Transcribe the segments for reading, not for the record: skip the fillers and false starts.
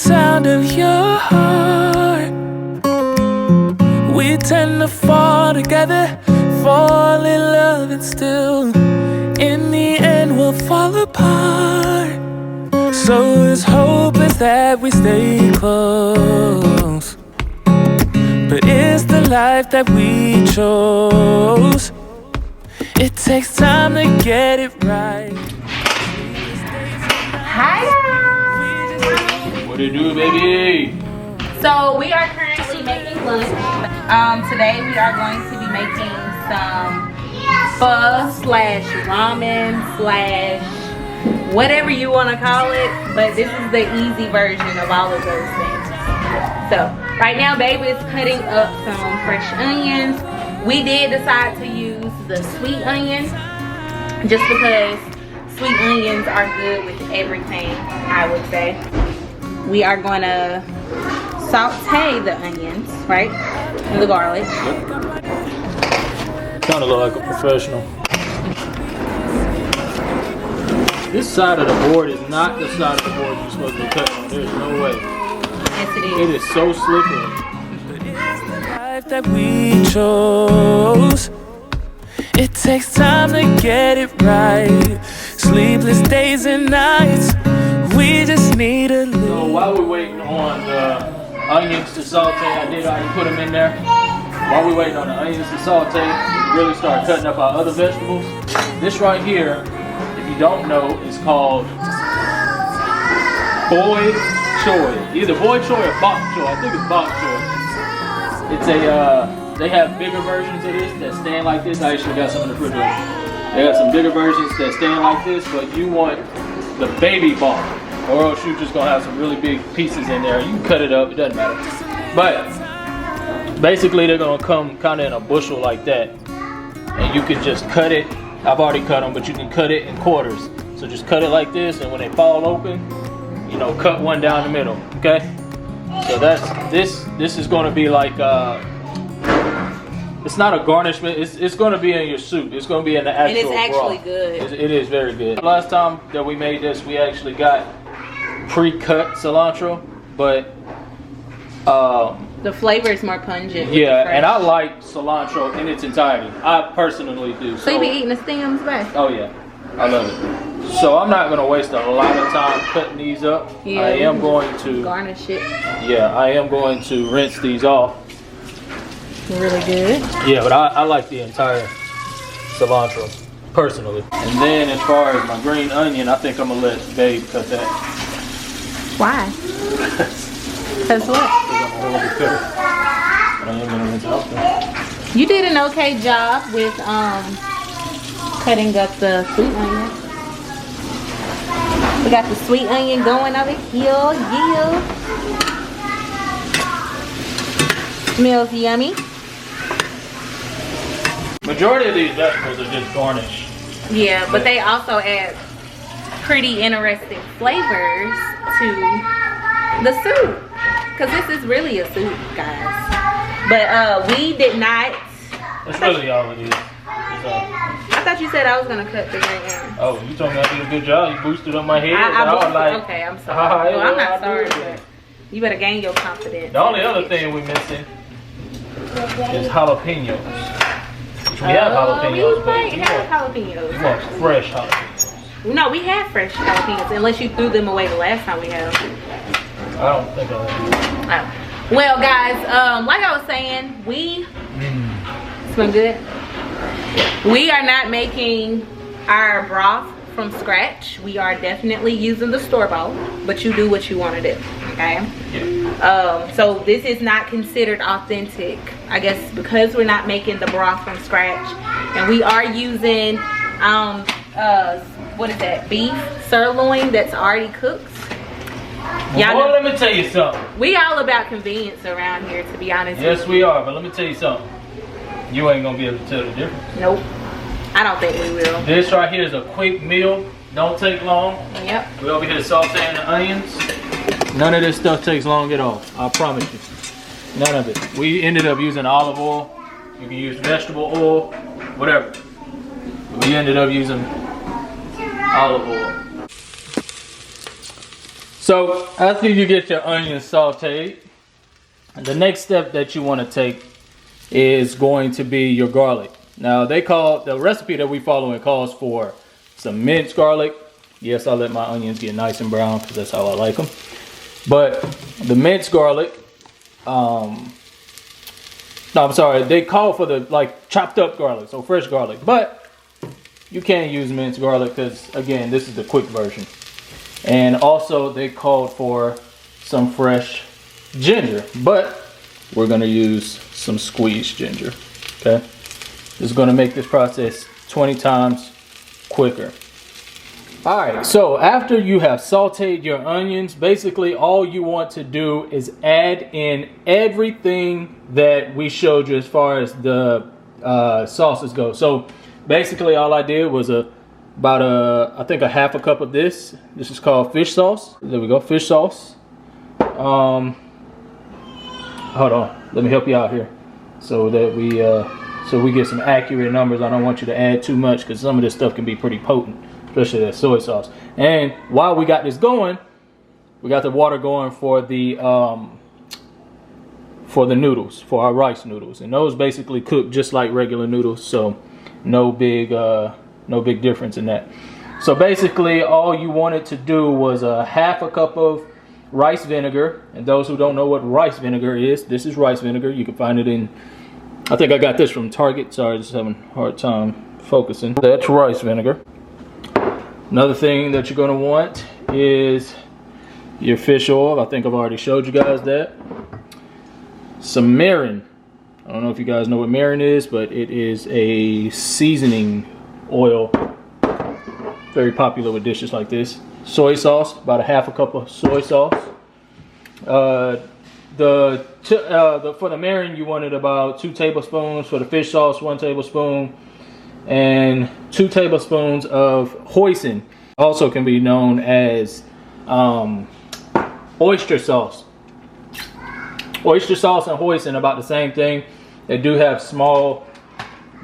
sound of your heart. We tend to fall together, fall in love, and still in the end we'll fall apart. So it's hopeless that we stay close, but it's the life that we chose. It takes time to get it right. Hi guys! What do you do, baby? So we are currently making lunch. Today we are going to be making some pho slash ramen slash whatever you want to call it, but this is the easy version of all of those things. So right now baby is cutting up some fresh onions. We did decide to use the sweet onions just because sweet onions are good with everything, I would say. We are going to saute the onions, right? And the garlic. Kind of look like a professional. This side of the board is not the side of the board you're supposed to be cutting on. There's no way. Yes, it is. It is so slippery. That we chose. It takes time to get it right. Sleepless days and nights. We just need a little. So while we're waiting on the onions to saute, I did already put them in there. While we're waiting on the onions to saute, we really start cutting up our other vegetables. This right here, if you don't know, is called boy choy. Either boy choy or bok choy. I think it's bok choy. It's a, they have bigger versions of this that stand like this. I actually got some in the refrigerator. They got some bigger versions that stand like this, but you want the baby bok, or else you're just gonna have some really big pieces in there. You can cut it up, it doesn't matter. But basically they're gonna come kind of in a bushel like that. And you can just cut it. I've already cut them, but you can cut it in quarters. So just cut it like this, and when they fall open, you know, cut one down the middle, okay? So that's, this is gonna be like, it's not a garnishment, it's gonna be in your soup. It's gonna be in the actual And it's actually broth. good. It is very good. Last time that we made this, we actually got pre-cut cilantro, but the flavor is more pungent. yeah, and I like cilantro in its entirety. I personally do. So you be eating the stems back? Oh yeah, I love it. So I'm not gonna waste a lot of time cutting these up. Yeah, I am going to garnish it. Yeah, I am going to rinse these off. Really good. Yeah, but I like the entire cilantro personally. And then as far as my green onion, I think I'm gonna let Babe cut that. Why? Cause what? You did an okay job with cutting up the sweet onion. We got the sweet onion going over here, yeah. Smells yummy. Majority of these vegetables are just garnish. Yeah, but they also add pretty interesting flavors to the soup. Cause this is really a soup, guys. But we did not. That's really all it is. I thought you said I was gonna cut the green onion. Oh, you told me I did a good job. You boosted up my head. I was boosted, like, okay, I'm sorry. Well, I'm not sorry, but but you better gain your confidence. the only other thing we're missing is jalapenos. Which we have jalapenos, we but might have jalapenos. you want fresh jalapenos. No, we had fresh jalapenos, unless you threw them away the last time we had them. I don't think I have. Oh. Well, guys, like I was saying, smell good. We are not making our broth from scratch. We are definitely using the store-bought, but you do what you want to do, okay? Yeah. So this is not considered authentic, I guess, because we're not making the broth from scratch, and we are using what is that, beef sirloin that's already cooked. Well, let me tell you something. We all about convenience around here, to be honest. Yes, we are, but let me tell you something. You ain't gonna be able to tell the difference. Nope. I don't think we will. This right here is a quick meal. Don't take long. Yep. We over here sauteing the onions. None of this stuff takes long at all. I promise you. None of it. We ended up using olive oil. You can use vegetable oil, whatever. We ended up using olive oil. So after you get your onions sauteed, the next step that you want to take is going to be your garlic. Now the recipe that we follow, it calls for some minced garlic. Yes, I let my onions get nice and brown because that's how I like them. But the minced garlic, no, I'm sorry, they call for the like chopped up garlic, so fresh garlic. But you can use minced garlic because again, this is the quick version. And also they called for some fresh ginger, but we're gonna use some squeezed ginger, okay? It's gonna make this process 20 times quicker. All right, so after you have sauteed your onions, basically all you want to do is add in everything that we showed you as far as the sauces go. So basically all I did was I think a half a cup of this. This is called fish sauce. There we go, fish sauce. Hold on, let me help you out here so that we get some accurate numbers. I don't want you to add too much because some of this stuff can be pretty potent, especially that soy sauce. And while we got this going, we got the water going for the noodles, for our rice noodles, and those basically cook just like regular noodles, so no big difference in that. So basically all you wanted to do was a half a cup of rice vinegar. And those who don't know what rice vinegar is, this is rice vinegar. You can find it in, I think I got this from Target. Sorry, just having a hard time focusing. That's rice vinegar. Another thing that you're going to want is your fish oil. I think I've already showed you guys that. Some mirin. I don't know if you guys know what mirin is, but it is a seasoning oil, very popular with dishes like this. Soy sauce, about a half a cup of soy sauce. For the mirin, you wanted about 2 tablespoons. For the fish sauce, 1 tablespoon, and 2 tablespoons of hoisin. Also can be known as oyster sauce. Oyster sauce and hoisin about the same thing. They do have small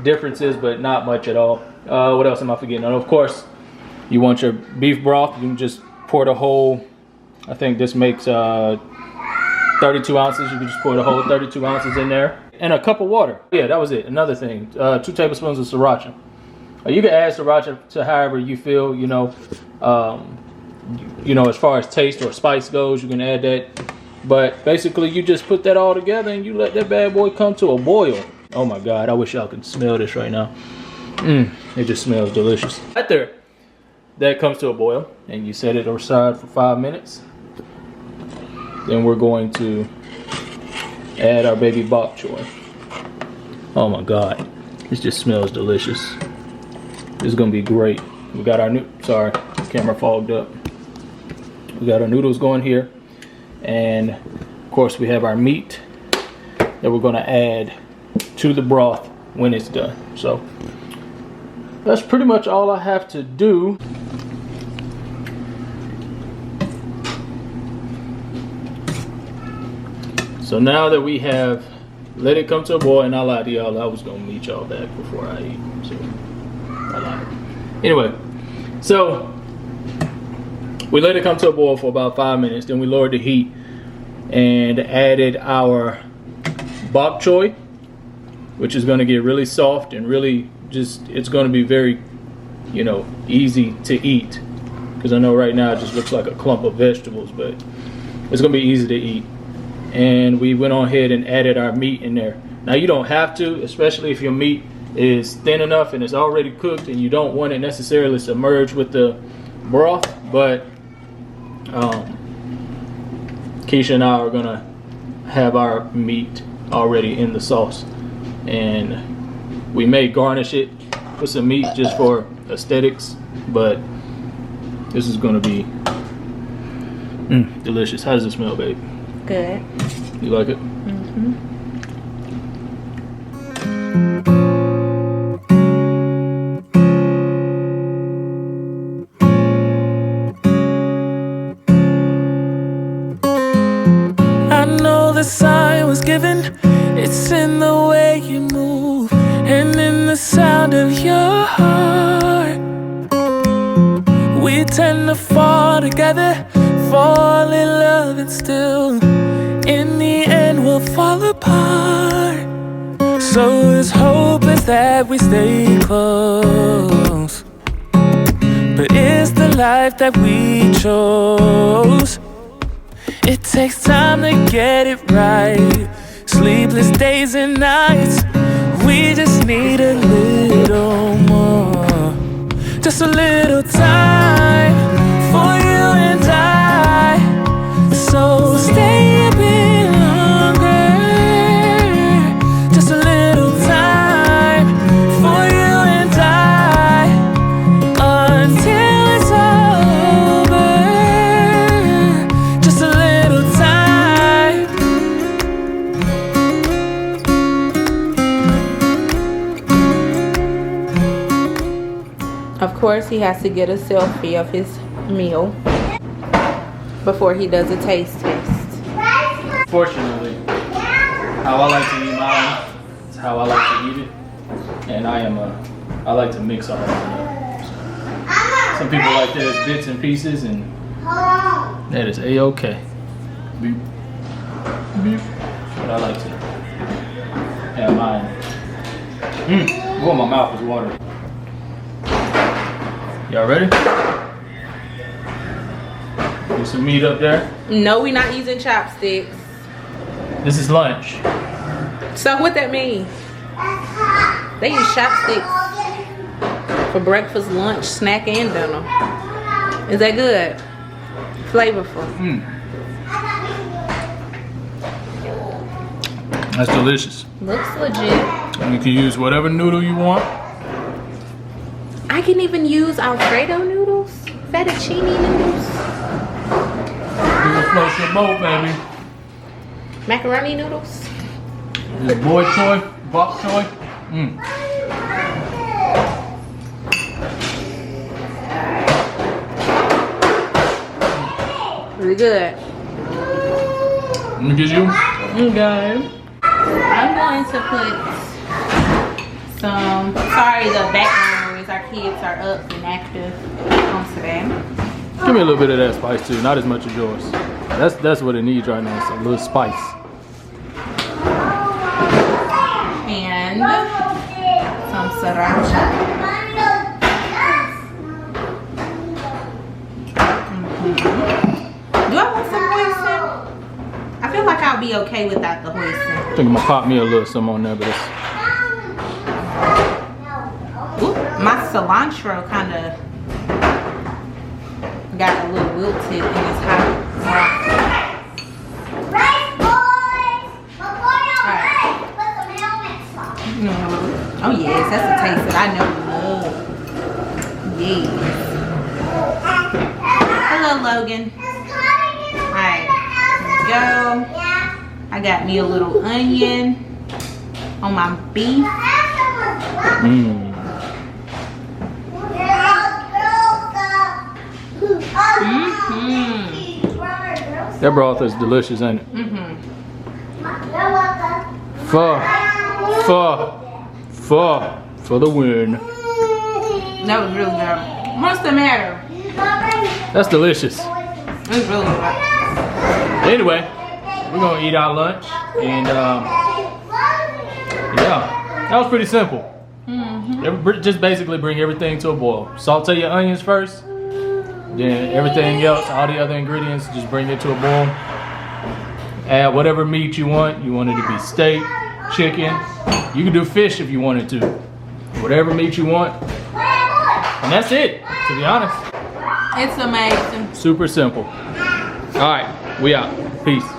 differences, but not much at all. What else am I forgetting? And of course, you want your beef broth. You can just pour the whole, I think this makes 32 ounces. You can just pour the whole 32 ounces in there. And a cup of water. Yeah, that was it. Another thing, 2 tablespoons of sriracha. You can add sriracha to however you feel, you know, as far as taste or spice goes, you can add that. But basically you just put that all together and you let that bad boy come to a boil. Oh my God, I wish y'all could smell this right now. It just smells delicious. Right there. That comes to a boil, and you set it aside for 5 minutes. Then we're going to add our baby bok choy. Oh my God, this just smells delicious. This is gonna be great. We got our sorry, camera fogged up. We got our noodles going here, and of course we have our meat that we're gonna add to the broth when it's done. So that's pretty much all I have to do. So now that we have let it come to a boil, and I lied to y'all, I was gonna meet y'all back before I eat, so I lied. Anyway, so we let it come to a boil for about 5 minutes, then we lowered the heat and added our bok choy, which is gonna get really soft and really just, it's gonna be very, you know, easy to eat. Because I know right now it just looks like a clump of vegetables, but it's gonna be easy to eat. And we went on ahead and added our meat in there. Now you don't have to, especially if your meat is thin enough and it's already cooked and you don't want it necessarily submerged with the broth, but Keisha and I are gonna have our meat already in the sauce, and we may garnish it with some meat just for aesthetics, but this is gonna be delicious. How does it smell, babe? Good. You like it? I know the sign was given. It's in the way you move and in the sound of your heart. We tend to fall together, fall in love and still, in the end, we'll fall apart. So it's hopeless that we stay close, but it's the life that we chose. It takes time to get it right, sleepless days and nights. We just need a little more, just a little time for you and I. So stay a bit longer, just a little time for you and I, until it's over. Just a little time. Of course, he has to get a selfie of his meal before he does a taste test. Fortunately, how I like to eat mine is how I like to eat it, and I like to mix all of it up. Some people like there's bits and pieces, and that is a-okay. Beep. Beep. But I like to have mine. Oh, my mouth is watering. Y'all ready? Get some meat up there. No, we're not using chopsticks. This is lunch. So what that mean? They use chopsticks for breakfast, lunch, snack, and dinner. Is that good? Flavorful. That's delicious. Looks legit. You can use whatever noodle you want. I can even use Alfredo noodles, fettuccine noodles, You can float your boat, baby. macaroni noodles. This boy choy, bok choy. Really good. Let me get you. Okay. I'm going to put some, sorry the background noise, our kids are up and active on today. Give me a little bit of that spice too, not as much as yours. That's what it needs right now, it's a little spice. And some sriracha. Do I want some hoisin? I feel like I'll be okay without the hoisin. I think I'm gonna pop me a little some on there, but it's... Ooh, my cilantro kind of got a little wilted in this hot. Oh yes, that's a taste that I know you love. Yes. Hello, Logan. Alright, let's go. I got me a little onion on my beef. That broth is delicious, ain't it? For the win. That was really good. What's the matter? That's delicious. It's really good. Anyway, we're gonna eat our lunch, and yeah, that was pretty simple. Just basically bring everything to a boil. Saute your onions first, then everything else, all the other ingredients, just bring it to a boil. Add whatever meat you want. You want it to be steak, chicken. You can do fish if you wanted to. Whatever meat you want. And that's it, to be honest. It's amazing. Super simple. All right, we out. Peace.